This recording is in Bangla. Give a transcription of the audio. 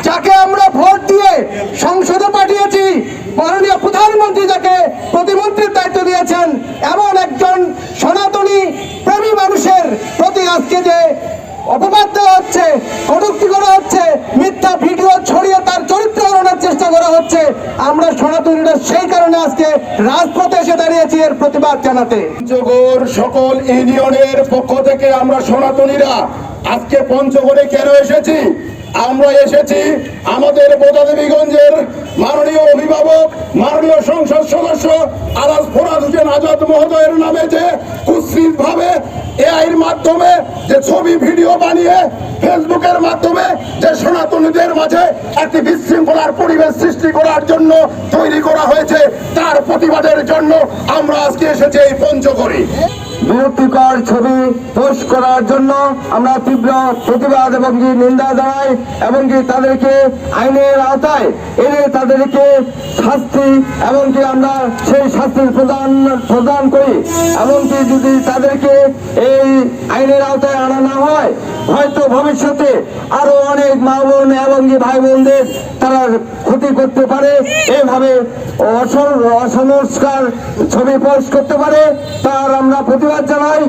যাকে আমরা ভোট দিয়ে সংসদে পাঠিয়েছি, মাননীয় প্রধানমন্ত্রী যাকে প্রতিমন্ত্রীর দায়িত্ব দিয়েছেন, এমন একজন সনাতনী প্রেমী মানুষের প্রতি আজকে যে অপবাদ দেওয়া হচ্ছে, কটূক্তি করা হচ্ছে, মিথ্যা ভিডিও ছড়িয়ে তার চরিত্র হরণের চেষ্টা করা হচ্ছে, আমরা সনাতনীরা সেই কারণে আজকে রাজপথে এসে দাঁড়িয়েছি এর প্রতিবাদ জানাতে। পঞ্চগড় সকল ইউনিয়নের পক্ষ থেকে আমরা সনাতনীরা আজকে পঞ্চগড়ে কেন এসেছি? আমরা এসেছি আমাদের বোদাদেবীগঞ্জের মাননীয় অভিভাবক, মাননীয় সংসদ সদস্য আলাস ফোরাদ হোসেন আজাদ মহোদয়ের নামে যে কুৎসিত ভাবে এআইর মাধ্যমে যে ছবি ভিডিও বানিয়ে ফেসবুকের মাধ্যমে যে সনাতনীদের মাঝে একটি বিশৃঙ্খলার পরিবেশ সৃষ্টি করার জন্য তৈরি করা হয়েছে, তার প্রতিবাদের জন্য আমরা আজকে এসেছি এই পঞ্চগড়ে। বিরক্তিকর ছবি পোস্ট করার জন্য আমরা তীব্র প্রতিবাদ এবং নিন্দা জানাই এবং তাদেরকে আইনের আওতায় এনে তাদেরকে শাস্তি এবং আমরা সেই শাস্তির প্রদান করি। এমনকি যদি তাদেরকে এই আইনের আওতায় আনা না হয়, হয়তো ভবিষ্যতে আরো অনেক মা বোন এবং ভাই বোনদের তারা ক্ষতি করতে পারে, এইভাবে অসংস্কার ছবি পোস্ট করতে পারে, তার আমরা প্রতিবাদ জানাই।